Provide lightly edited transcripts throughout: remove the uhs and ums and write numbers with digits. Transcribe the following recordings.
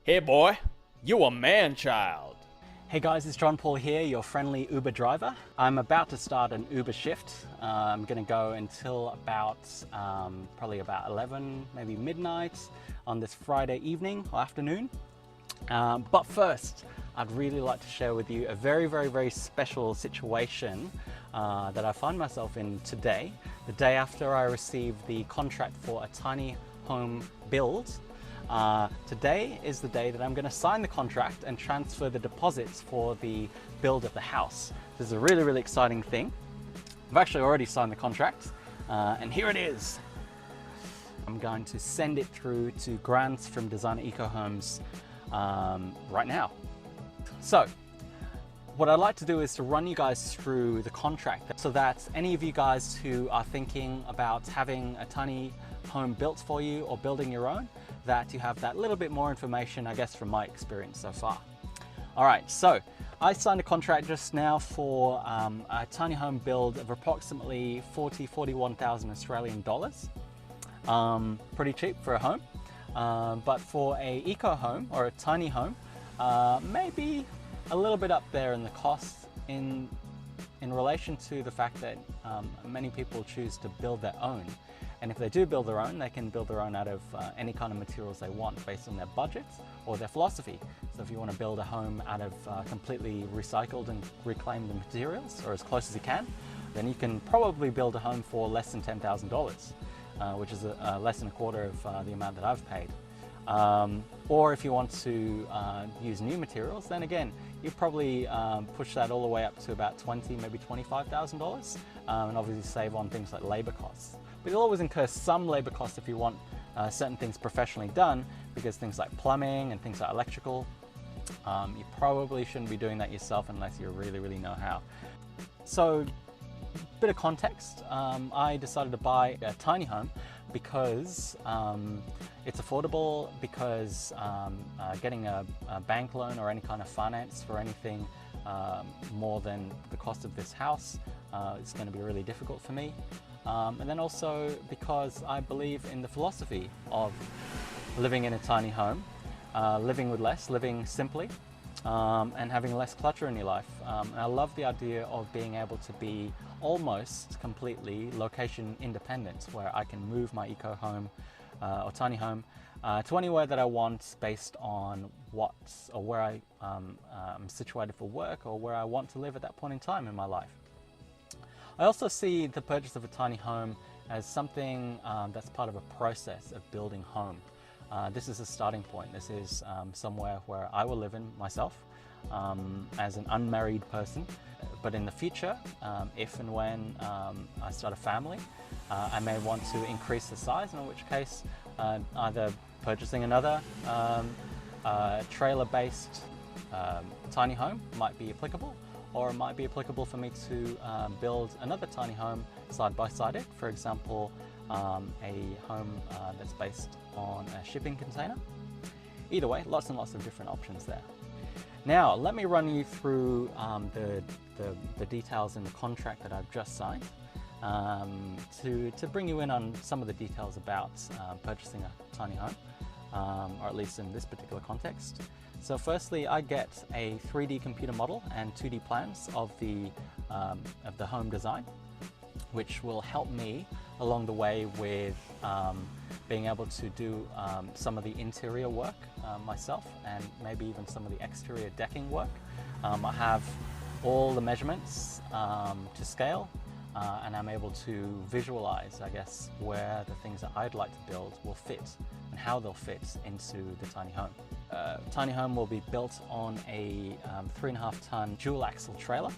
Hey boy, you a man-child. Hey guys, it's John Paul here, your friendly Uber driver. I'm about to start an Uber shift. I'm gonna go until about, probably about 11, maybe midnight on this Friday evening or afternoon. But first, I'd really like to share with you a very special situation that I find myself in today, the day after I received the contract for a tiny home build. Today is the day that I'm going to sign the contract and transfer the deposits for the build of the house. This is a really exciting thing. I've actually already signed the contract, and here it is. I'm going to send it through to Grant from Designer Eco Homes right now. So what I'd like to do is to run you guys through the contract so that any of you guys who are thinking about having a tiny home built for you or building your own, that you have that little bit more information, I guess, from my experience so far. All right, so I signed a contract just now for a tiny home build of approximately 41,000 Australian dollars. Pretty cheap for a home, but for a eco home or a tiny home, maybe a little bit up there in the cost in relation to the fact that many people choose to build their own. And if they do build their own, they can build their own out of any kind of materials they want based on their budget or their philosophy. So if you want to build a home out of completely recycled and reclaimed materials, or as close as you can, then you can probably build a home for less than $10,000, which is less than a quarter of the amount that I've paid. Or if you want to use new materials, then again, you probably push that all the way up to about $20,000, maybe $25,000, and obviously save on things like labor costs. But you'll always incur some labor costs if you want certain things professionally done, because things like plumbing and things like electrical, you probably shouldn't be doing that yourself unless you really know how. So, bit of context, I decided to buy a tiny home because it's affordable, because getting a bank loan or any kind of finance for anything more than the cost of this house is going to be really difficult for me. And then also because I believe in the philosophy of living in a tiny home, living with less, living simply, and having less clutter in your life. And I love the idea of being able to be almost completely location independent, where I can move my eco home or tiny home to anywhere that I want based on where I am situated for work, or where I want to live at that point in time in my life. I also see the purchase of a tiny home as something that's part of a process of building home. This is a starting point. This is somewhere where I will live in myself as an unmarried person. But in the future, if and when I start a family, I may want to increase the size, in which case either purchasing another trailer-based tiny home might be applicable, or it might be applicable for me to build another tiny home side by side it. For example, a home that's based on a shipping container. Either way, lots and lots of different options there. Now, let me run you through the details in the contract that I've just signed to bring you in on some of the details about purchasing a tiny home, or at least in this particular context. So firstly, I get a 3D computer model and 2D plans of the home design, which will help me along the way with being able to do some of the interior work myself, and maybe even some of the exterior decking work. I have all the measurements to scale, and I'm able to visualize, I guess, where the things that I'd like to build will fit and how they'll fit into the tiny home. Tiny home will be built on a 3.5-ton dual axle trailer.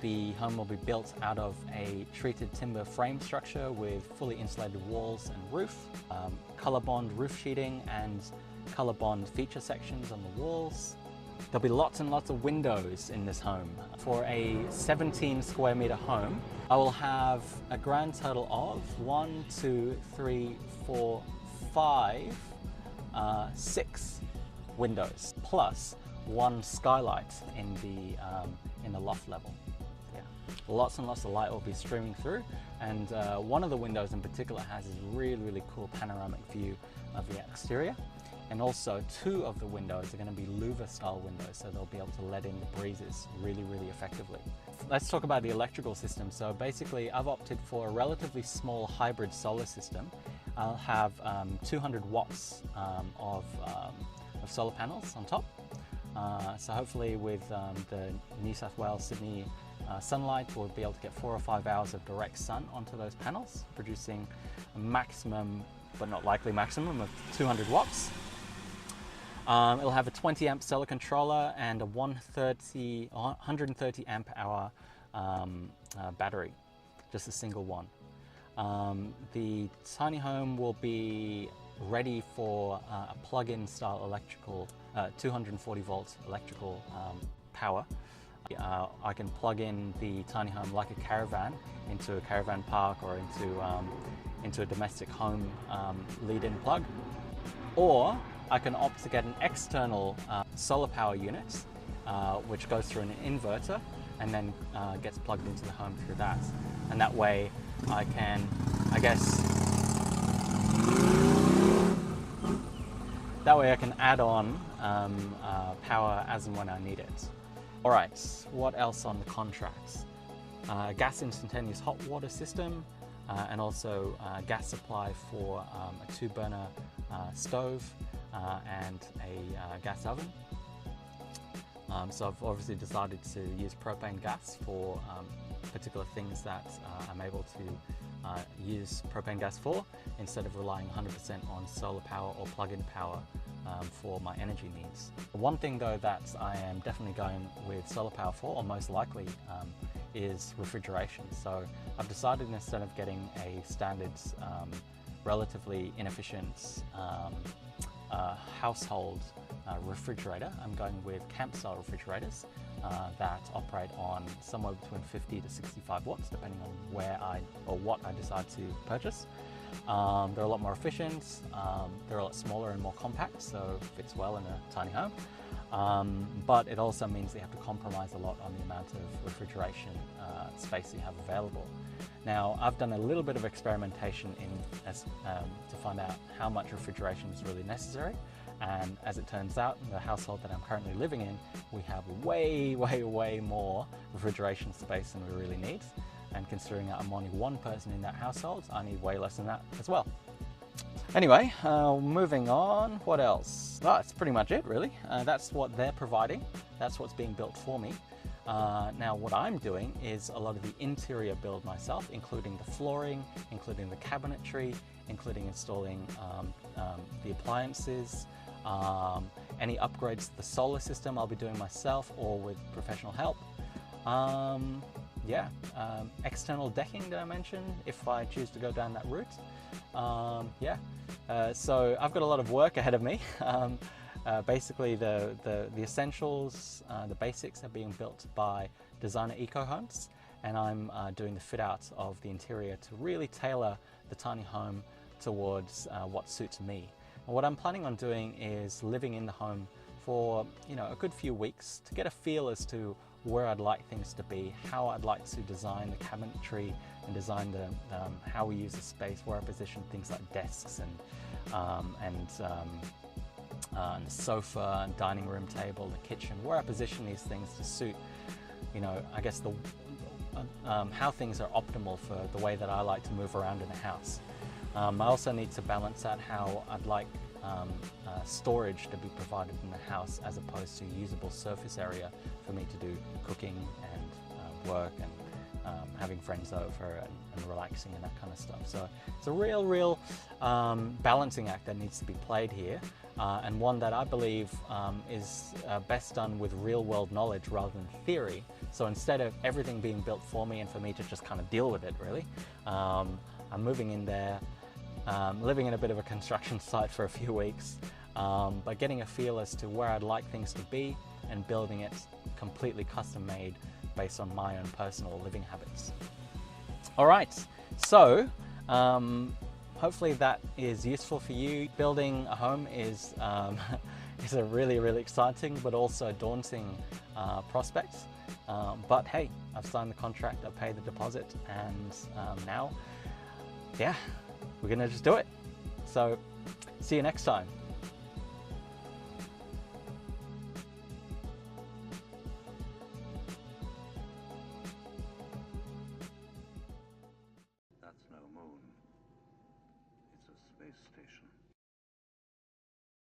The home will be built out of a treated timber frame structure with fully insulated walls and roof, color bond roof sheeting and color bond feature sections on the walls. There'll be lots and lots of windows in this home. For a 17 square meter home, I will have a grand total of 6 windows, plus 1 skylight in the loft level. Yeah. Lots and lots of light will be streaming through, and one of the windows in particular has this really cool panoramic view of the exterior. And also 2 of the windows are going to be louver style windows, so they'll be able to let in the breezes really, really effectively. Let's talk about the electrical system. So basically I've opted for a relatively small hybrid solar system. I'll have 200 watts of solar panels on top. So hopefully with the New South Wales, Sydney sunlight, we'll be able to get 4 or 5 hours of direct sun onto those panels, producing a maximum, but not likely maximum, of 200 watts. It'll have a 20 amp solar controller and a 130 amp hour battery, just a single one. The tiny home will be ready for a plug-in style electrical, 240 volt electrical power. I can plug in the tiny home like a caravan into a caravan park or into a domestic home lead-in plug, or I can opt to get an external solar power unit which goes through an inverter and then gets plugged into the home through that. And that way I can, add on power as and when I need it. All right, what else on the contracts? Gas instantaneous hot water system, and also gas supply for a 2-burner stove and a gas oven. So I've obviously decided to use propane gas for particular things that I'm able to use propane gas for, instead of relying 100% on solar power or plug-in power for my energy needs. One thing though that I am definitely going with solar power for, or most likely, is refrigeration. So I've decided, instead of getting a standard, relatively inefficient household refrigerator, I'm going with camp-style refrigerators that operate on somewhere between 50 to 65 watts, depending on what I decide to purchase. They're a lot more efficient, they're a lot smaller and more compact, so fits well in a tiny home. But it also means you have to compromise a lot on the amount of refrigeration space you have available. Now, I've done a little bit of experimentation to find out how much refrigeration is really necessary. And as it turns out, in the household that I'm currently living in, we have way more refrigeration space than we really need. And considering that I'm only one person in that household, I need way less than that as well. Anyway, moving on, what else? That's pretty much it, really. That's what they're providing. That's what's being built for me. Now, what I'm doing is a lot of the interior build myself, including the flooring, including the cabinetry, including installing the appliances, any upgrades to the solar system I'll be doing myself or with professional help. External decking, did I mention, if I choose to go down that route? So I've got a lot of work ahead of me. Basically, the essentials, the basics are being built by Designer Eco Homes, and I'm doing the fit out of the interior to really tailor the tiny home towards what suits me. And what I'm planning on doing is living in the home for a good few weeks to get a feel as to where I'd like things to be, how I'd like to design the cabinetry and design how we use the space, where I position things like desks and the sofa and dining room table, the kitchen, where I position these things to suit, how things are optimal for the way that I like to move around in a house. I also need to balance out how I'd like storage to be provided in the house, as opposed to usable surface area for me to do cooking and work and having friends over and relaxing and that kind of stuff. So it's a real balancing act that needs to be played here, and one that I believe is best done with real-world knowledge rather than theory. So instead of everything being built for me and for me to just kind of deal with it, really, I'm moving in there, living in a bit of a construction site for a few weeks, but getting a feel as to where I'd like things to be and building it completely custom made based on my own personal living habits. All right, so hopefully that is useful for you. Building a home is a really exciting but also daunting prospect. But hey, I've signed the contract, I've paid the deposit, and now, we're gonna just do it. So see you next time. space station.